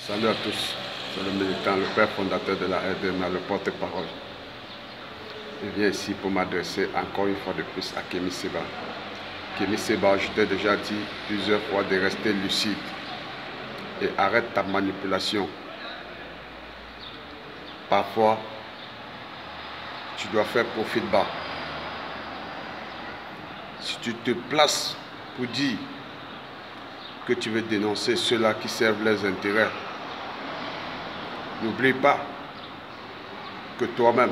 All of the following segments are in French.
Salut à tous, c'est le militant, le père fondateur de la RDMA, le porte-parole. Je viens ici pour m'adresser encore une fois de plus à Kémy Séba. Kémy Séba, je t'ai déjà dit plusieurs fois de rester lucide et arrête ta manipulation. Parfois, tu dois faire profil bas. Si tu te places pour dire que tu veux dénoncer ceux-là qui servent les intérêts, n'oublie pas que toi-même,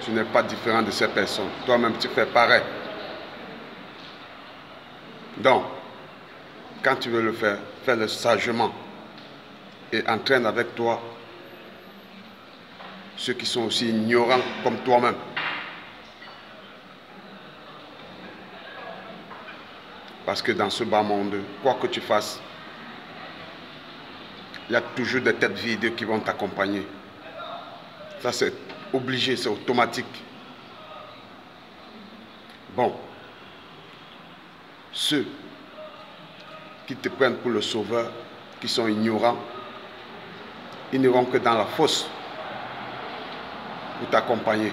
tu n'es pas différent de ces personnes. Toi-même, tu fais pareil. Donc, quand tu veux le faire, fais-le sagement et entraîne avec toi ceux qui sont aussi ignorants comme toi-même. Parce que dans ce bas monde, quoi que tu fasses, il y a toujours des têtes vides qui vont t'accompagner. Ça, c'est obligé, c'est automatique. Bon, ceux qui te prennent pour le sauveur, qui sont ignorants, ils n'iront que dans la fosse pour t'accompagner.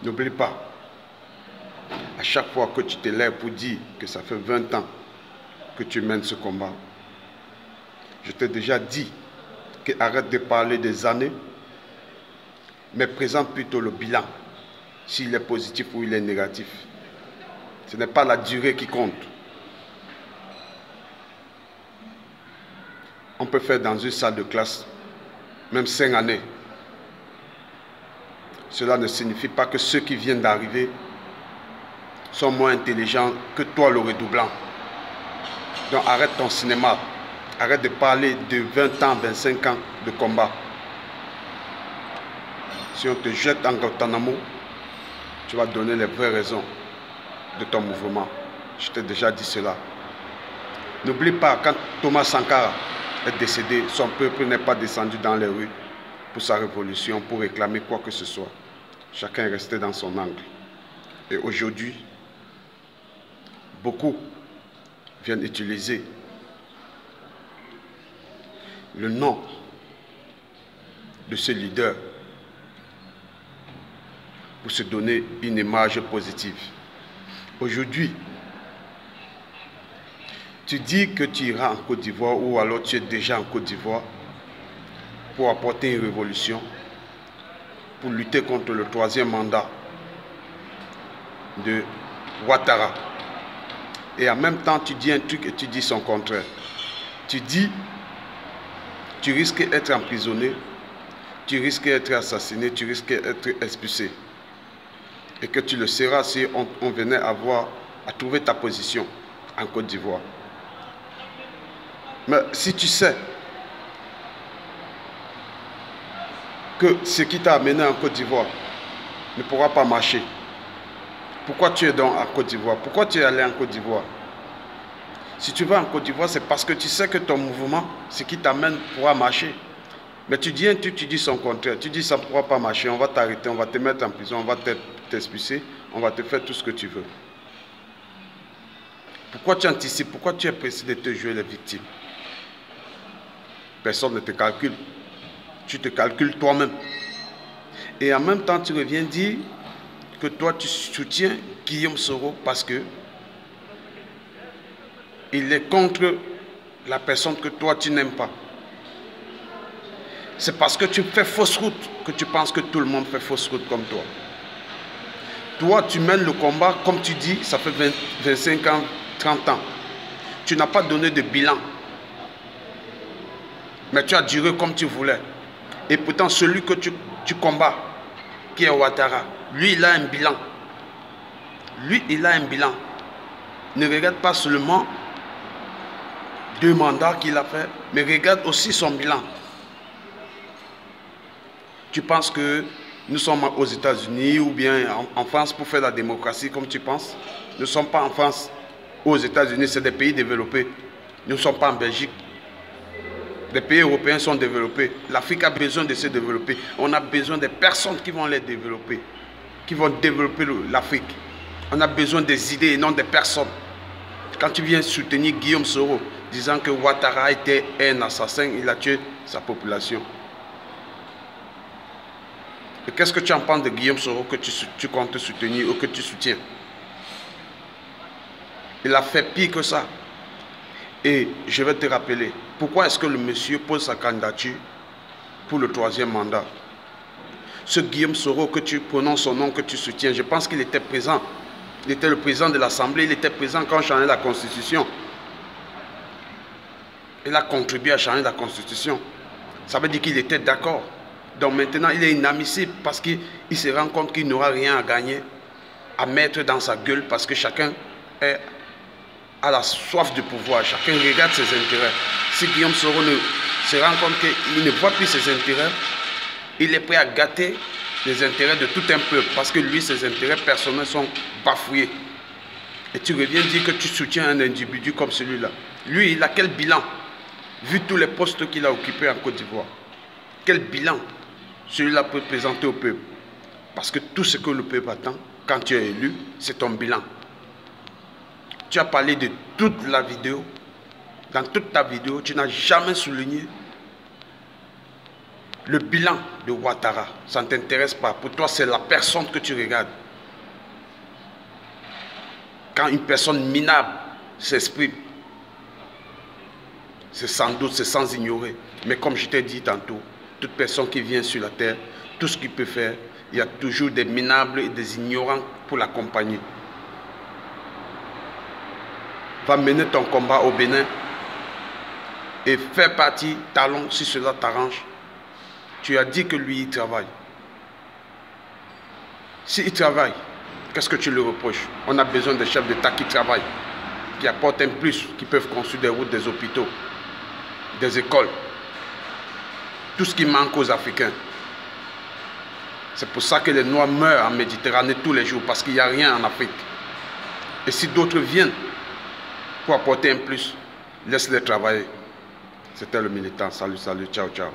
N'oublie pas, à chaque fois que tu te lèves pour dire que ça fait 20 ans que tu mènes ce combat, je t'ai déjà dit que arrête de parler des années, mais présente plutôt le bilan, s'il est positif ou il est négatif. Ce n'est pas la durée qui compte. On peut faire dans une salle de classe, même 5 années. Cela ne signifie pas que ceux qui viennent d'arriver sont moins intelligents que toi, le redoublant. Donc arrête ton cinéma. Arrête de parler de 20 ans, 25 ans de combat. Si on te jette en Guantanamo, tu vas donner les vraies raisons de ton mouvement. Je t'ai déjà dit cela. N'oublie pas, quand Thomas Sankara est décédé, son peuple n'est pas descendu dans les rues pour sa révolution, pour réclamer quoi que ce soit. Chacun est resté dans son angle. Et aujourd'hui, beaucoup viennent utiliser le nom de ce leader pour se donner une image positive. Aujourd'hui, tu dis que tu iras en Côte d'Ivoire ou alors tu es déjà en Côte d'Ivoire pour apporter une révolution, pour lutter contre le 3e mandat de Ouattara. Et en même temps, tu dis un truc et tu dis son contraire. Tu dis, tu risques d'être emprisonné, tu risques d'être assassiné, tu risques d'être expulsé. Et que tu le seras si on venait à trouver ta position en Côte d'Ivoire. Mais si tu sais que ce qui t'a amené en Côte d'Ivoire ne pourra pas marcher, pourquoi tu es donc en Côte d'Ivoire? Pourquoi tu es allé en Côte d'Ivoire? Si tu vas en Côte d'Ivoire, c'est parce que tu sais que ton mouvement, ce qui t'amène, pourra marcher. Mais tu dis un truc, tu dis son contraire. Tu dis ça ne pourra pas marcher, on va t'arrêter, on va te mettre en prison, on va t'expulser, on va te faire tout ce que tu veux. Pourquoi tu anticipes? Pourquoi tu es pressé de te jouer les victimes? Personne ne te calcule. Tu te calcules toi-même. Et en même temps, tu reviens dire que toi, tu soutiens Guillaume Soro parce que il est contre la personne que toi, tu n'aimes pas. C'est parce que tu fais fausse route que tu penses que tout le monde fait fausse route comme toi. Toi, tu mènes le combat, comme tu dis, ça fait 25 ans, 30 ans. Tu n'as pas donné de bilan. Mais tu as duré comme tu voulais. Et pourtant, celui que tu combats, qui est Ouattara, lui, il a un bilan. Lui, il a un bilan. Ne regarde pas seulement 2 mandats qu'il a fait, mais regarde aussi son bilan. Tu penses que nous sommes aux États-Unis ou bien en France pour faire la démocratie comme tu penses? Nous ne sommes pas en France ou aux États-Unis, c'est des pays développés. Nous ne sommes pas en Belgique. Les pays européens sont développés. L'Afrique a besoin de se développer. On a besoin des personnes qui vont les développer, qui vont développer l'Afrique. On a besoin des idées et non des personnes. Quand tu viens soutenir Guillaume Soro, disant que Ouattara était un assassin, il a tué sa population. Et qu'est-ce que tu en penses de Guillaume Soro que tu comptes soutenir ou que tu soutiens? Il a fait pire que ça. Et je vais te rappeler, pourquoi est-ce que le monsieur pose sa candidature pour le 3e mandat? Ce Guillaume Soro que tu prononces son nom, que tu soutiens, je pense qu'il était présent. Il était le président de l'Assemblée, il était présent quand on changeait la Constitution. Il a contribué à changer la Constitution. Ça veut dire qu'il était d'accord. Donc maintenant, il est inadmissible parce qu'il se rend compte qu'il n'aura rien à gagner, à mettre dans sa gueule, parce que chacun a la soif de pouvoir, chacun regarde ses intérêts. Si Guillaume Soro se rend compte qu'il ne voit plus ses intérêts, il est prêt à gâter les intérêts de tout un peuple, parce que lui, ses intérêts personnels sont bafoués. Et tu reviens dire que tu soutiens un individu comme celui-là. Lui, il a quel bilan? Vu tous les postes qu'il a occupés en Côte d'Ivoire, quel bilan celui-là peut présenter au peuple? Parce que tout ce que le peuple attend, quand tu es élu, c'est ton bilan. Tu as parlé de toute la vidéo. Dans toute ta vidéo, tu n'as jamais souligné le bilan de Ouattara. Ça ne t'intéresse pas. Pour toi, c'est la personne que tu regardes. Quand une personne minable s'exprime, c'est sans doute, c'est sans ignorer. Mais comme je t'ai dit tantôt, toute personne qui vient sur la terre, tout ce qu'il peut faire, il y a toujours des minables et des ignorants pour l'accompagner. Va mener ton combat au Bénin et faire partie Talon si cela t'arrange. Tu as dit que lui, il travaille. S'il travaille, qu'est-ce que tu le reproches? On a besoin de chefs d'État qui travaillent, qui apportent un plus, qui peuvent construire des routes, des hôpitaux, des écoles. Tout ce qui manque aux Africains. C'est pour ça que les Noirs meurent en Méditerranée tous les jours, parce qu'il n'y a rien en Afrique. Et si d'autres viennent pour apporter un plus, laisse-les travailler. C'était le militant. Salut, salut, ciao, ciao.